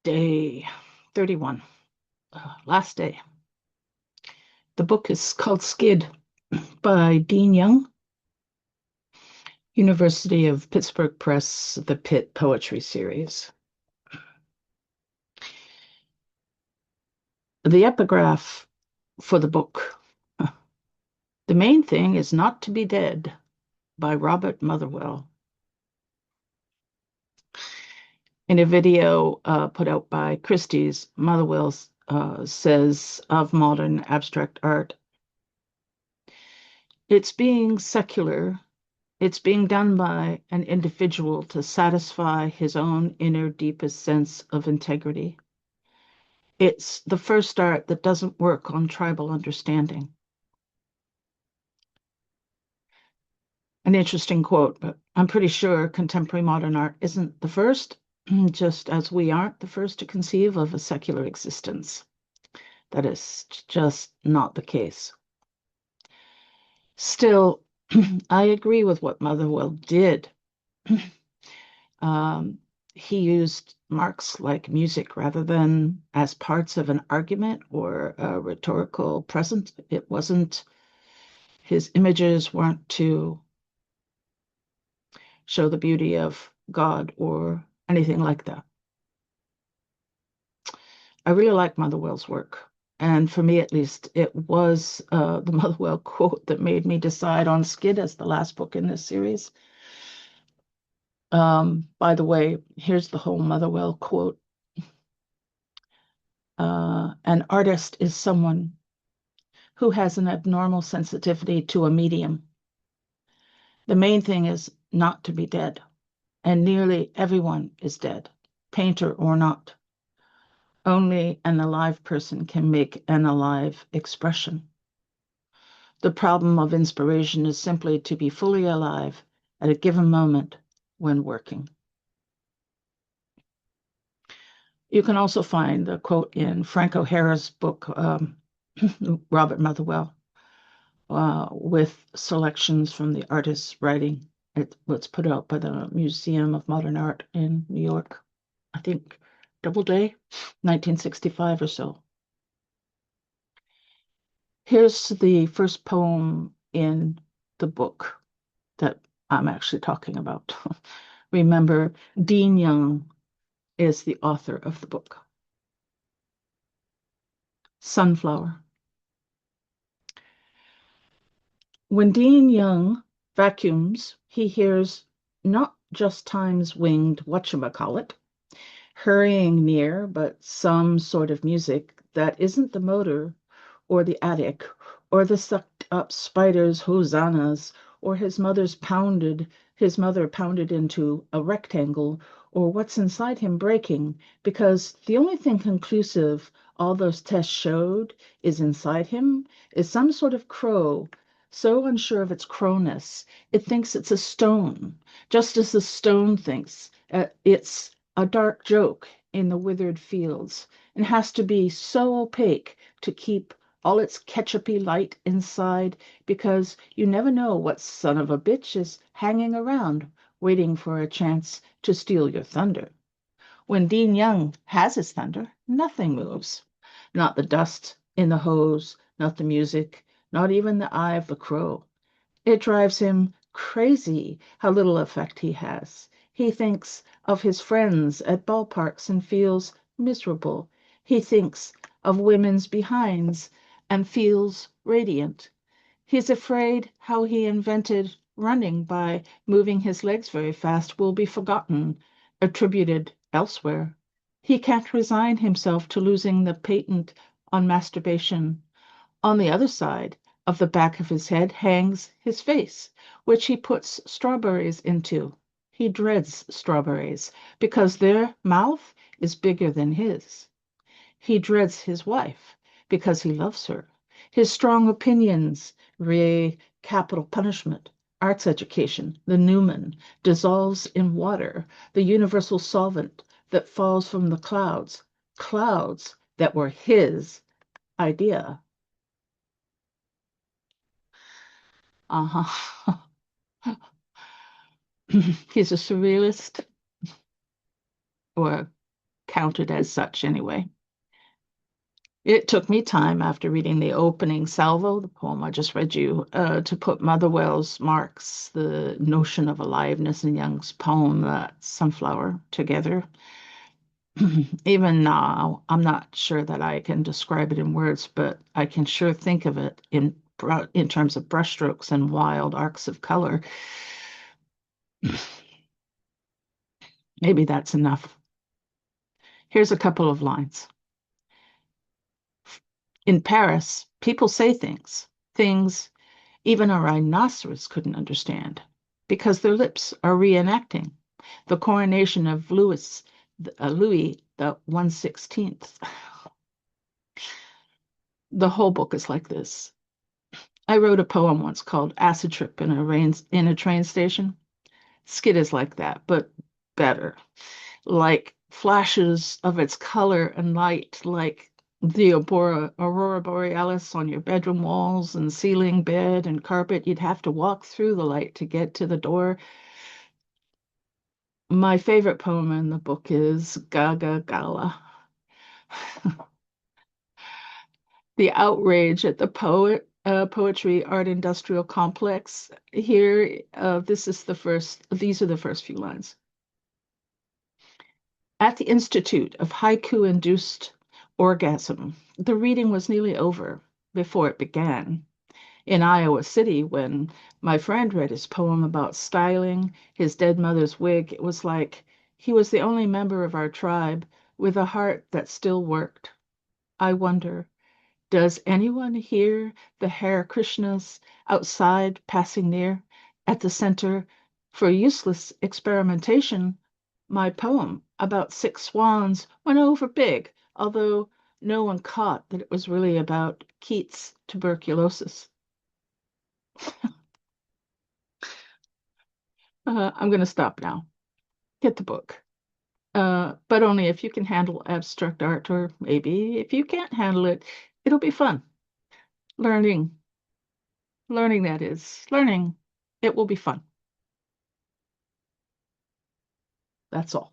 Day 31, last day. The book is called Skid by Dean Young, University of Pittsburgh Press, the Pitt Poetry Series. The epigraph for the book. The main thing is not to be dead, by Robert Motherwell. In a video put out by Christie's, Motherwell says of modern abstract art, it's being secular. It's being done by an individual to satisfy his own inner deepest sense of integrity. It's the first art that doesn't work on tribal understanding. An interesting quote, but I'm pretty sure contemporary modern art isn't the first, just as we aren't the first to conceive of a secular existence. That is just not the case. Still, I agree with what Motherwell did. He used marks like music rather than as parts of an argument or a rhetorical present. It wasn't, his images weren't to show the beauty of God or anything like that. I really like Motherwell's work. And for me, at least, it was the Motherwell quote that made me decide on Skid as the last book in this series. By the way, here's the whole Motherwell quote. An artist is someone who has an abnormal sensitivity to a medium. The main thing is not to be dead, and nearly everyone is dead, painter or not. Only an alive person can make an alive expression. The problem of inspiration is simply to be fully alive at a given moment when working. You can also find the quote in Frank O'Hara's book, Robert Motherwell, with selections from the artist's writing. It was put out by the Museum of Modern Art in New York. I think Doubleday, 1965 or so. Here's the first poem in the book that I'm actually talking about. Remember, Dean Young is the author of the book. Sunflower. When Dean Young vacuums, he hears not just time's winged whatchamacallit hurrying near, but some sort of music that isn't the motor or the attic or the sucked up spider's hosannas or his mother pounded into a rectangle or what's inside him breaking, because the only thing conclusive all those tests showed is inside him is some sort of crow, so unsure of its crowness, it thinks it's a stone, just as the stone thinks it's a dark joke in the withered fields, and has to be so opaque to keep all its ketchupy light inside, because you never know what son of a bitch is hanging around waiting for a chance to steal your thunder. When Dean Young has his thunder, nothing moves. Not the dust in the hose, not the music, not even the eye of the crow. It drives him crazy how little effect he has. He thinks of his friends at ballparks and feels miserable. He thinks of women's behinds and feels radiant. He's afraid how he invented running by moving his legs very fast will be forgotten, attributed elsewhere. He can't resign himself to losing the patent on masturbation. On the other side of the back of his head hangs his face, which he puts strawberries into. He dreads strawberries because their mouth is bigger than his. He dreads his wife because he loves her. His strong opinions, capital punishment, arts education, the Newman, dissolves in water, the universal solvent that falls from the clouds, clouds that were his idea. Uh-huh. He's a surrealist or counted as such anyway. It took me time after reading the opening salvo, the poem I just read you, to put Motherwell's marks, the notion of aliveness in Young's poem, that sunflower, together. Even now, I'm not sure that I can describe it in words, but I can sure think of it in terms of brushstrokes and wild arcs of color. Maybe that's enough. Here's a couple of lines. In Paris, people say things even a rhinoceros couldn't understand, because their lips are reenacting the coronation of Louis the 116th. The whole book is like this. I wrote a poem once called Acid Trip in a Train Station. Skid is like that, but better. Like flashes of its color and light, like the aurora borealis on your bedroom walls and ceiling, bed, and carpet. You'd have to walk through the light to get to the door. My favorite poem in the book is Gaga Gala. The outrage at the poetry art industrial complex. Here, these are the first few lines. At the Institute of Haiku-Induced Orgasm, the reading was nearly over before it began. In Iowa City, when my friend read his poem about styling his dead mother's wig, it was like he was the only member of our tribe with a heart that still worked. I wonder, does anyone hear the Hare Krishnas outside passing near? At the center for useless experimentation, my poem about six swans went over big, although no one caught that it was really about Keats' tuberculosis. I'm going to stop now. Get the book. But only if you can handle abstract art, or maybe if you can't handle it, it'll be fun. Learning, learning that is, learning. It will be fun. That's all.